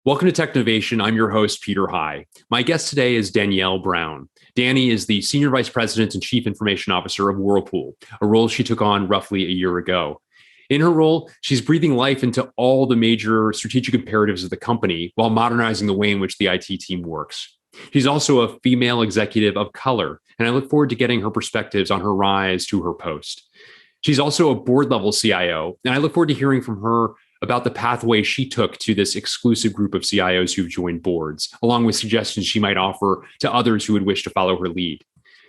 Welcome to Technovation. I'm your host, Peter High. My guest today is Danielle Brown. Danny is the Senior Vice President and Chief Information Officer of Whirlpool, a role she took on roughly a year ago. In her role, she's breathing life into all the major strategic imperatives of the company while modernizing the way in which the IT team works. She's also a female executive of color, and I look forward to getting her perspectives on her rise to her post. She's also a board-level CIO, and I look forward to hearing from her about the pathway she took to this exclusive group of CIOs who've joined boards, along with suggestions she might offer to others who would wish to follow her lead.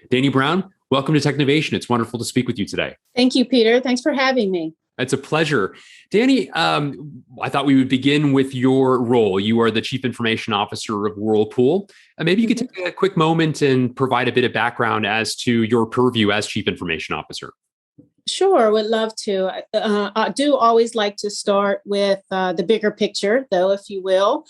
Danny Brown, welcome to Technovation. It's wonderful to speak with you today. Thank you, Peter. Thanks for having me. It's a pleasure. Danny, I thought we would begin with your role. You are the Chief Information Officer of Whirlpool. Maybe you could take a quick moment and provide a bit of background as to your purview as Chief Information Officer. Sure, would love to. I do always like to start with the bigger picture, though, if you will.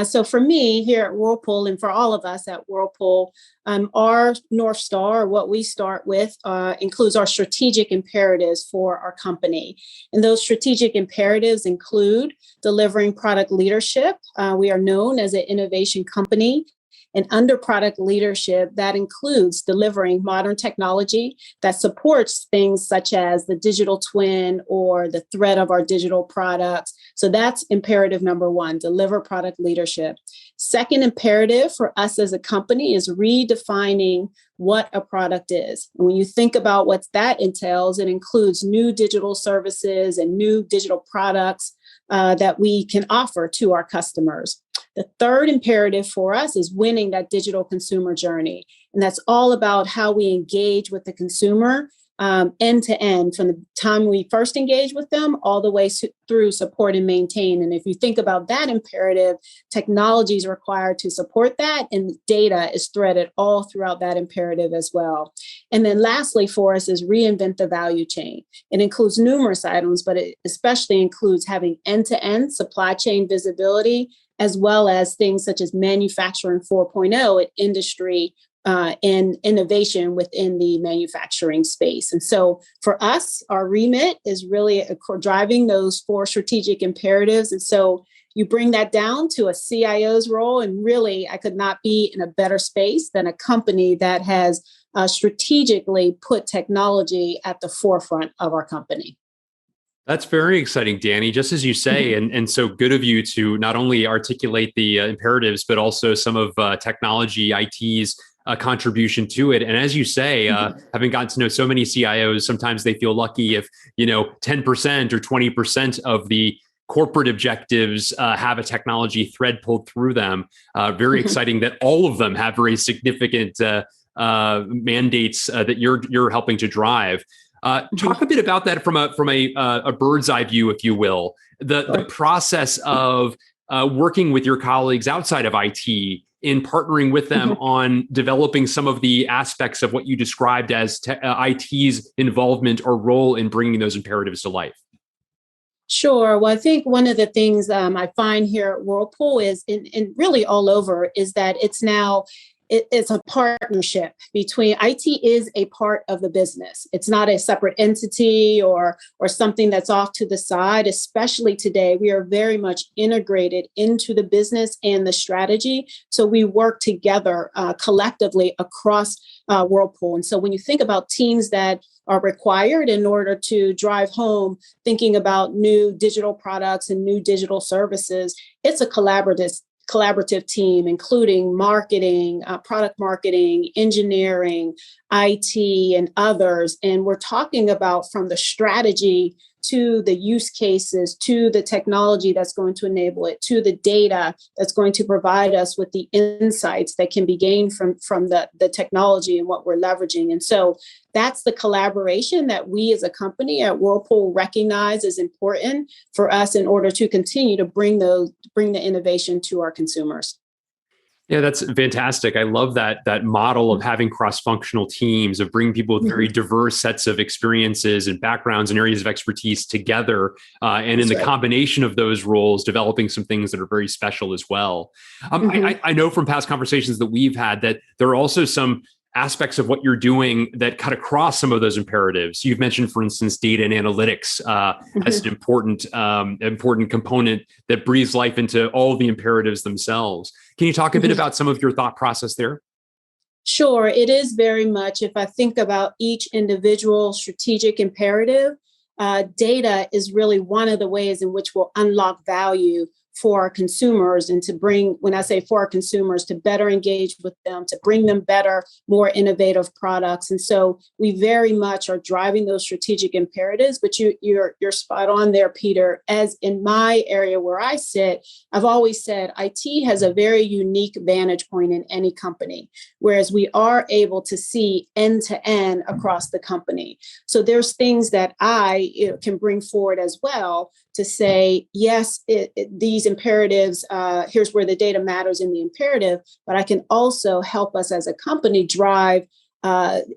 So for me here at Whirlpool, and for all of us at Whirlpool, our North Star, what we start with, includes our strategic imperatives for our company. And those strategic imperatives include delivering product leadership. We are known as an innovation company. And under product leadership, that includes delivering modern technology that supports things such as the digital twin or the threat of our digital products. So that's imperative number one, deliver product leadership. Second imperative for us as a company is redefining what a product is. And when you think about what that entails, it includes new digital services and new digital products that we can offer to our customers. The third imperative for us is winning that digital consumer journey. And that's all about how we engage with the consumer end to end, from the time we first engage with them all the way through support and maintain. And if you think about that imperative, technology is required to support that, and data is threaded all throughout that imperative as well. And then lastly for us is reinvent the value chain. It includes numerous items, but it especially includes having end-to-end supply chain visibility, as well as things such as manufacturing 4.0 at industry and innovation within the manufacturing space. And so for us, our remit is really driving those four strategic imperatives. And so you bring that down to a CIO's role, and really I could not be in a better space than a company that has strategically put technology at the forefront of our company. That's very exciting, Danny, just as you say, and so good of you to not only articulate the imperatives, but also some of technology, IT's contribution to it. And as you say, having gotten to know so many CIOs, sometimes they feel lucky if, 10% or 20% of the corporate objectives have a technology thread pulled through them. Very exciting that all of them have very significant mandates that you're helping to drive. Talk a bit about that from a bird's eye view, if you will, the process of working with your colleagues outside of IT in partnering with them on developing some of the aspects of what you described as IT's involvement or role in bringing those imperatives to life. Sure. Well, I think one of the things I find here at Whirlpool is, and really all over, is that it's a partnership between IT is a part of the business. It's not a separate entity or something that's off to the side. Especially today, we are very much integrated into the business and the strategy. So we work together collectively across Whirlpool. And so when you think about teams that are required in order to drive home thinking about new digital products and new digital services, it's a collaborative team, including marketing, product marketing, engineering, IT, and others. And we're talking about from the strategy to the use cases, to the technology that's going to enable it, to the data that's going to provide us with the insights that can be gained from the technology and what we're leveraging. And so that's the collaboration that we as a company at Whirlpool recognize is important for us in order to continue to bring the innovation to our consumers. Yeah, that's fantastic. I love that model of having cross-functional teams, of bringing people with very diverse sets of experiences and backgrounds and areas of expertise together. And in the combination of those roles, developing some things that are very special as well. I know from past conversations that we've had that there are also some aspects of what you're doing that cut across some of those imperatives? You've mentioned, for instance, data and analytics as an important component that breathes life into all the imperatives themselves. Can you talk a bit about some of your thought process there? Sure. It is very much, if I think about each individual strategic imperative, data is really one of the ways in which we'll unlock value for our consumers, and to bring, when I say for our consumers, to better engage with them, to bring them better, more innovative products. And so we very much are driving those strategic imperatives, but you're spot on there, Peter. As in my area where I sit, I've always said IT has a very unique vantage point in any company, whereas we are able to see end to end across the company. So there's things that I can bring forward as well to say, yes, these imperatives, here's where the data matters in the imperative, but I can also help us as a company drive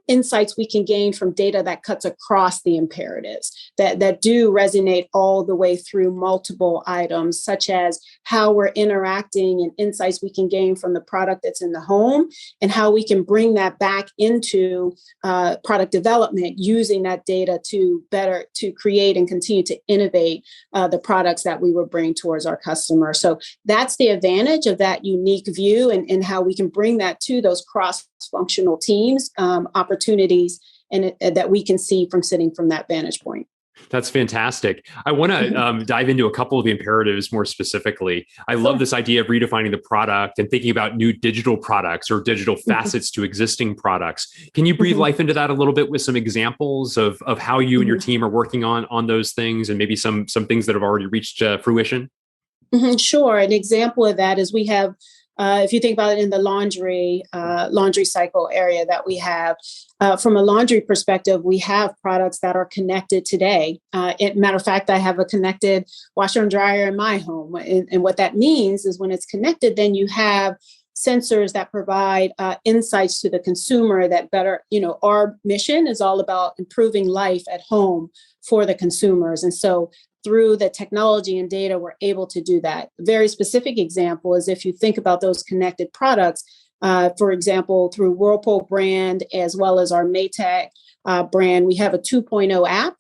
insights we can gain from data that cuts across the imperatives, that do resonate all the way through multiple items, such as how we're interacting and insights we can gain from the product that's in the home, and how we can bring that back into product development, using that data to create and continue to innovate the products that we will bring towards our customers. So that's the advantage of that unique view, and how we can bring that to those cross-functional teams, opportunities, and that we can see from sitting from that vantage point. That's fantastic. I want to dive into a couple of the imperatives more specifically. I love this idea of redefining the product and thinking about new digital products or digital facets to existing products. Can you breathe life into that a little bit with some examples of how you and your team are working on those things, and maybe some things that have already reached fruition? Sure. An example of that is we have, if you think about it in the laundry cycle area that we have, from a laundry perspective, we have products that are connected today. Matter of fact, I have a connected washer and dryer in my home. And what that means is when it's connected, then you have sensors that provide insights to the consumer that better, our mission is all about improving life at home for the consumers. And so through the technology and data, we're able to do that. A very specific example is if you think about those connected products, for example, through Whirlpool brand, as well as our Maytag brand, we have a 2.0 app.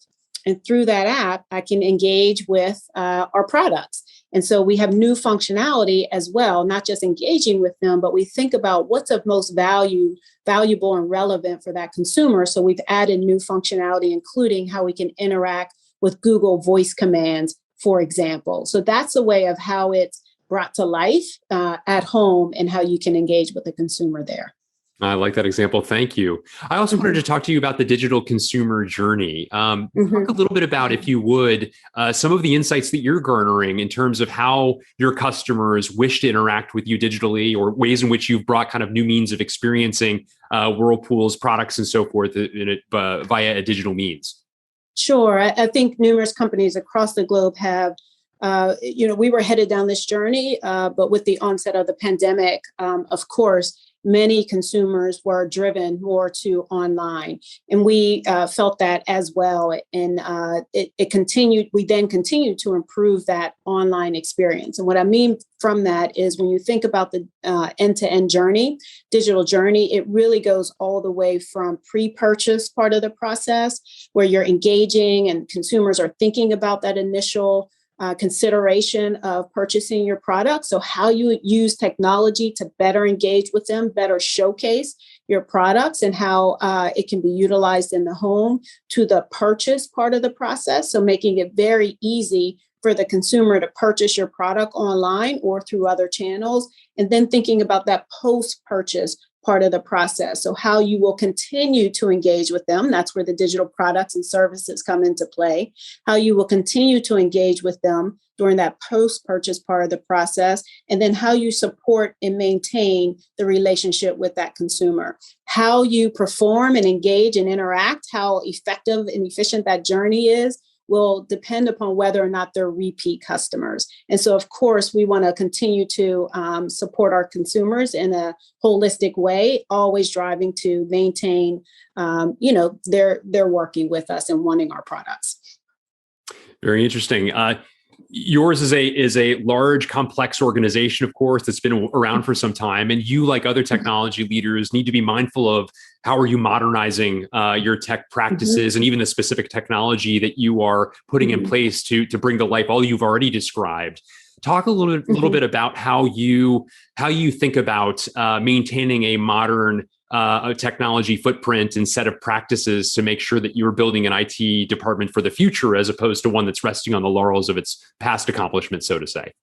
And through that app, I can engage with our products. And so we have new functionality as well, not just engaging with them, but we think about what's of most valuable and relevant for that consumer. So we've added new functionality, including how we can interact with Google voice commands, for example. So that's a way of how it's brought to life at home and how you can engage with the consumer there. I like that example. Thank you. I also wanted to talk to you about the digital consumer journey. Talk a little bit about, if you would, some of the insights that you're garnering in terms of how your customers wish to interact with you digitally, or ways in which you've brought kind of new means of experiencing Whirlpool's products and so forth via a digital means. Sure. I think numerous companies across the globe have, we were headed down this journey, but with the onset of the pandemic, of course, many consumers were driven more to online, and we felt that as well. And it continued. We then continued to improve that online experience. And what I mean from that is when you think about the end-to-end journey, digital journey, it really goes all the way from pre-purchase part of the process, where you're engaging and consumers are thinking about that initial consideration of purchasing your product. So how you use technology to better engage with them, better showcase your products, and how it can be utilized in the home, to the purchase part of the process. So making it very easy for the consumer to purchase your product online or through other channels. And then thinking about that post-purchase part of the process. So how you will continue to engage with them. That's where the digital products and services come into play. How you will continue to engage with them during that post-purchase part of the process. And then how you support and maintain the relationship with that consumer. How you perform and engage and interact, how effective and efficient that journey is, will depend upon whether or not they're repeat customers. And so, of course, we want to continue to support our consumers in a holistic way, always driving to maintain, they're working with us and wanting our products. Very interesting. Yours is a large, complex organization, of course, that's been around for some time. And you, like other technology leaders, need to be mindful of how are you modernizing your tech practices and even the specific technology that you are putting in place to bring to life all you've already described. Talk a little bit about how you think about maintaining a modern a technology footprint and set of practices to make sure that you're building an IT department for the future, as opposed to one that's resting on the laurels of its past accomplishments, so to say.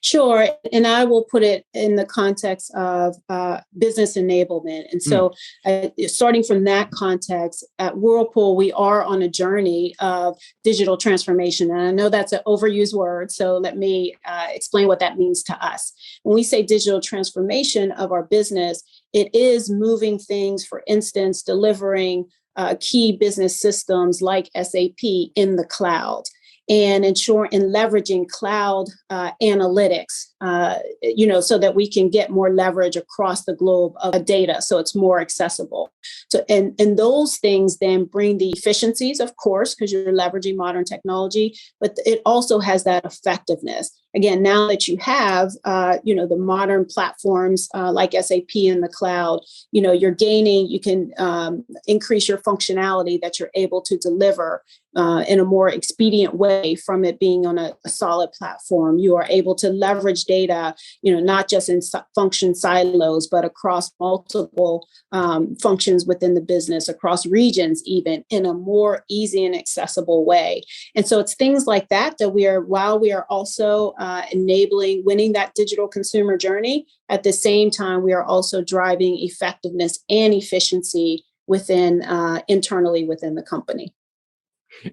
Sure. And I will put it in the context of business enablement. And so starting from that context, at Whirlpool, we are on a journey of digital transformation. And I know that's an overused word, so let me explain what that means to us. When we say digital transformation of our business, it is moving things, for instance, delivering key business systems like SAP in the cloud, and ensuring and leveraging cloud analytics, so that we can get more leverage across the globe of data, so it's more accessible. So, and those things then bring the efficiencies, of course, because you're leveraging modern technology, but it also has that effectiveness. Again, now that you have, the modern platforms like SAP in the cloud, you're gaining, you can increase your functionality that you're able to deliver in a more expedient way from it being on a solid platform. You are able to leverage data, not just in function silos, but across multiple functions within the business, across regions, even in a more easy and accessible way. And so it's things like that while we are also enabling winning that digital consumer journey, at the same time, we are also driving effectiveness and efficiency internally within the company.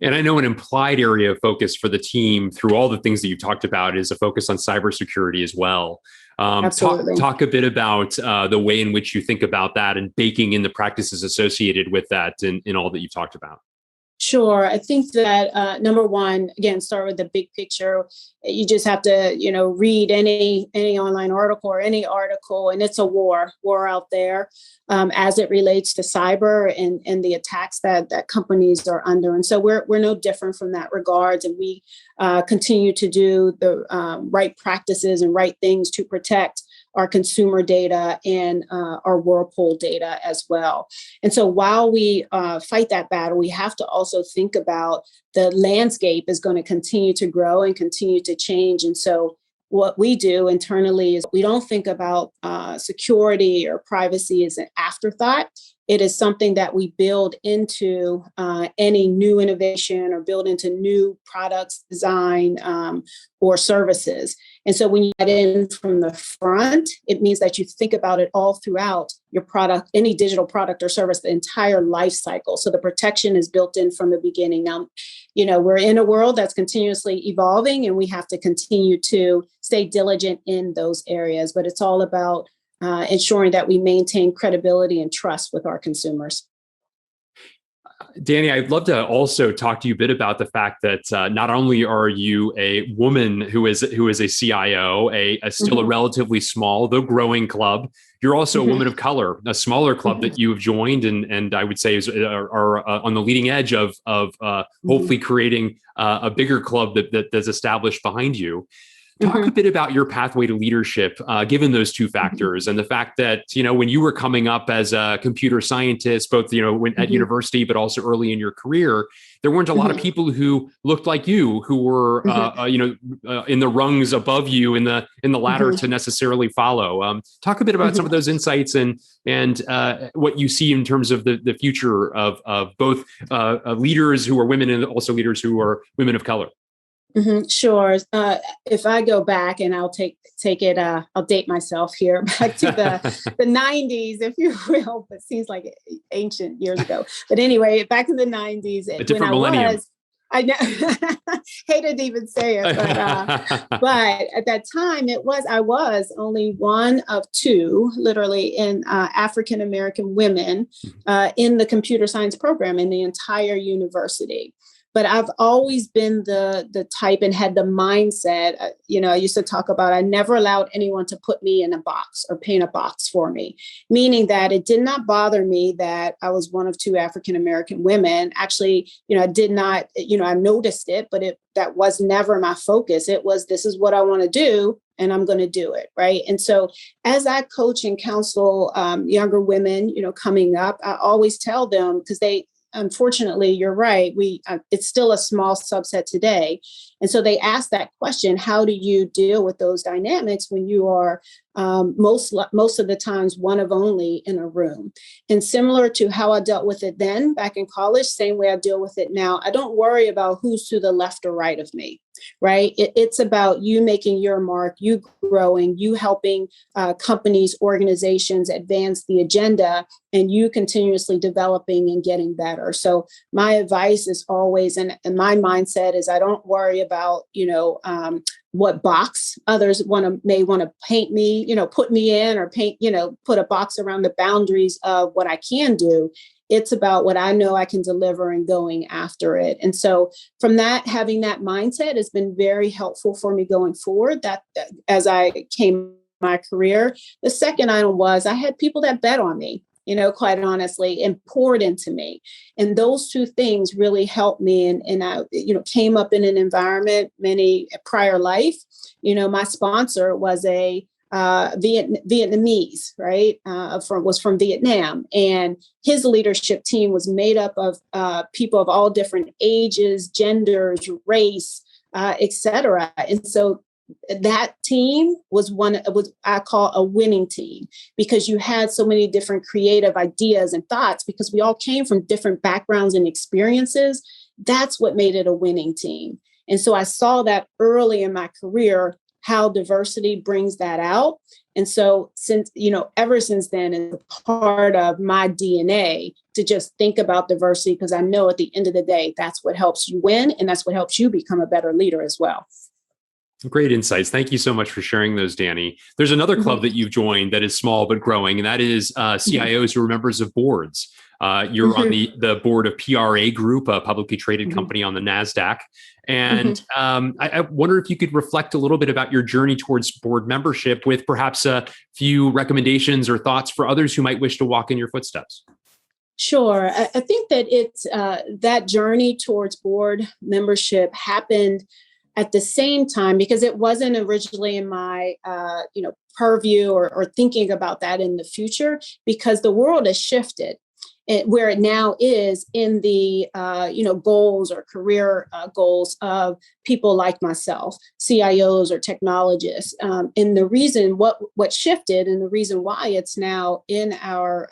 And I know an implied area of focus for the team through all the things that you talked about is a focus on cybersecurity as well. Talk a bit about the way in which you think about that and baking in the practices associated with that in all that you've talked about. Sure. I think that number one, again, start with the big picture. You just have to, read any online article or any article, and it's a war out there as it relates to cyber and the attacks that companies are under. And so we're no different from that regards, and we continue to do the right practices and right things to protect our consumer data and our Whirlpool data as well. And so while we fight that battle, we have to also think about the landscape is going to continue to grow and continue to change. And so what we do internally is we don't think about security or privacy as an afterthought. It is something that we build into any new innovation or build into new products, design, or services. And so when you get in from the front, it means that you think about it all throughout your product, any digital product or service, the entire life cycle. So the protection is built in from the beginning. Now, we're in a world that's continuously evolving, and we have to continue to stay diligent in those areas. But it's all about ensuring that we maintain credibility and trust with our consumers. Danny, I'd love to also talk to you a bit about the fact that not only are you a woman who is a CIO, still a relatively small, though growing club, you're also a woman of color, a smaller club that you have joined, and I would say are on the leading edge of hopefully creating a bigger club that's established behind you. Talk a bit about your pathway to leadership, given those two factors, and the fact that, when you were coming up as a computer scientist, both, at university, but also early in your career, there weren't a lot of people who looked like you, who were, in the rungs above you in the ladder to necessarily follow. Talk a bit about some of those insights and what you see in terms of the future of both leaders who are women and also leaders who are women of color. Sure. If I go back, and I'll take it, I'll date myself here, back to the 90s, if you will, but seems like ancient years ago. But anyway, back in the 90s, a different millennium. I know, hated to even say it, but at that time I was only one of two, literally, in African American women in the computer science program in the entire university. but I've always been the type and had the mindset, I used to talk about, I never allowed anyone to put me in a box or paint a box for me, meaning that it did not bother me that I was one of two African-American women. Actually, I did not, I noticed it, but that was never my focus. It was, this is what I want to do, and I'm going to do it. Right. And so as I coach and counsel younger women, coming up, I always tell them, because unfortunately, you're right. It's still a small subset today. And so they ask that question, how do you deal with those dynamics when you are most of the times one of only in a room? And similar to how I dealt with it then back in college, same way I deal with it now. I don't worry about who's to the left or right of me, right? It's about you making your mark, you growing, you helping companies, organizations advance the agenda, and you continuously developing and getting better. So my advice is always, and my mindset is, I don't worry about, what box others may want to paint me, put me in, or paint, put a box around the boundaries of what I can do. It's about what I know I can deliver and going after it. And so from that, having that mindset has been very helpful for me going forward. That as I came my career, the second item was I had people that bet on me, quite honestly, and poured into me. And those two things really helped me. And I, came up in an environment, many prior life, my sponsor was a Vietnamese, right? Was from Vietnam, and his leadership team was made up of people of all different ages, genders, race, etc. And so that team was I call a winning team, because you had so many different creative ideas and thoughts, because we all came from different backgrounds and experiences. That's what made it a winning team. And so I saw that early in my career, how diversity brings that out. And so ever since then, it's part of my DNA to just think about diversity, because I know at the end of the day, that's what helps you win. And that's what helps you become a better leader as well. Great insights. Thank you so much for sharing those, Danny. There's another club that you've joined that is small but growing, and that is CIOs who are members of boards. You're on the board of PRA Group, a publicly traded company on the NASDAQ. And I wonder if you could reflect a little bit about your journey towards board membership, with perhaps a few recommendations or thoughts for others who might wish to walk in your footsteps. Sure. I think that it's that journey towards board membership happened at the same time, because it wasn't originally in my, purview or thinking about that in the future, because the world has shifted. Where it now is in the, goals or career goals of people like myself, CIOs or technologists. And the reason what shifted, and the reason why it's now in our,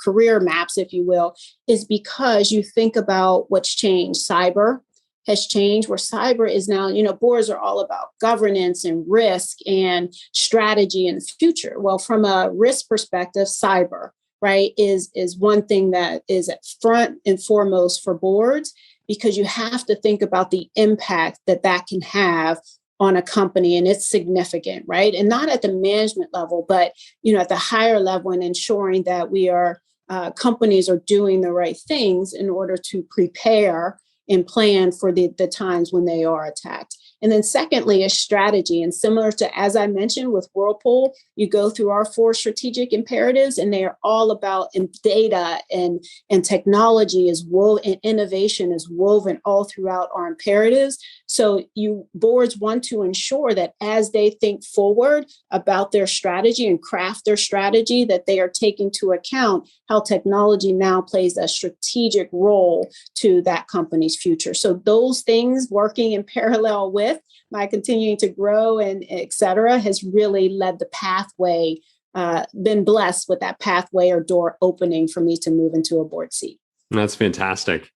career maps, if you will, is because you think about what's changed. Cyber has changed, where cyber is now, boards are all about governance and risk and strategy in the future. Well, from a risk perspective, cyber, right, is one thing that is at front and foremost for boards, because you have to think about the impact that can have on a company, and it's significant, right? And not at the management level, but at the higher level, and ensuring that companies are doing the right things in order to prepare and plan for the times when they are attacked. And then secondly is strategy. And similar to, as I mentioned with Whirlpool, you go through our 4 strategic imperatives, and they are all about data and technology is woven, and innovation is woven all throughout our imperatives. So boards want to ensure that as they think forward about their strategy and craft their strategy, that they are taking into account how technology now plays a strategic role to that company's future. So those things working in parallel with my continuing to grow and et cetera has really led the pathway, been blessed with that pathway or door opening for me to move into a board seat. That's fantastic.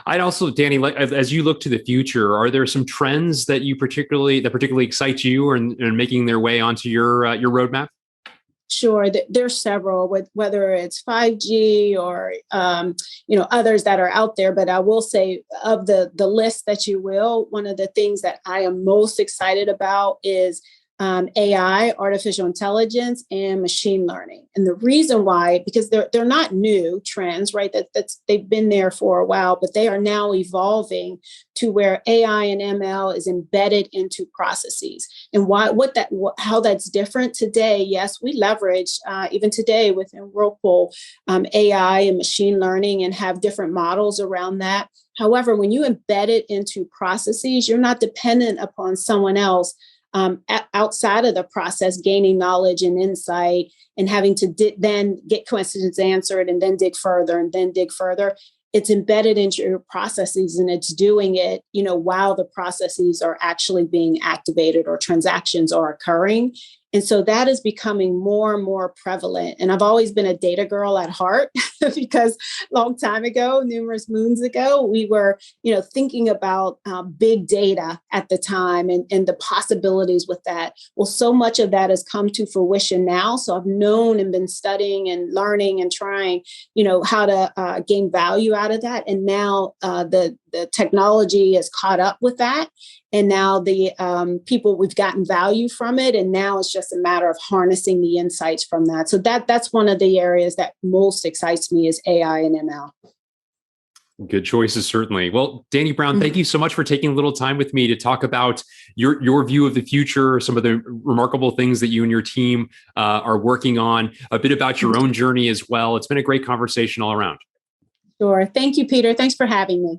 I'd also, Danny, as you look to the future, are there some trends that particularly excite you and making their way onto your roadmap? Sure, there's several, whether it's 5G or others that are out there. But I will say, of the list that you will, one of the things that I am most excited about is AI, artificial intelligence, and machine learning. And the reason why, because they're not new trends, right? They've been there for a while, but they are now evolving to where AI and ML is embedded into processes. And how that's different today. Yes, we leverage even today within Whirlpool AI and machine learning and have different models around that. However, when you embed it into processes, you're not dependent upon someone else outside of the process, gaining knowledge and insight and having to then get questions answered and then dig further and then dig further. It's embedded into your processes and it's doing it, while the processes are actually being activated or transactions are occurring. And so that is becoming more and more prevalent. And I've always been a data girl at heart because a long time ago, numerous moons ago, we were, thinking about big data at the time and the possibilities with that. Well, so much of that has come to fruition now. So I've known and been studying and learning and trying, how to gain value out of that. And now the technology has caught up with that. And now the we've gotten value from it. And now it's just a matter of harnessing the insights from that. So that's one of the areas that most excites me is AI and ML. Good choices, certainly. Well, Dani Brown, thank you so much for taking a little time with me to talk about your view of the future, some of the remarkable things that you and your team are working on, a bit about your own journey as well. It's been a great conversation all around. Sure. Thank you, Peter. Thanks for having me.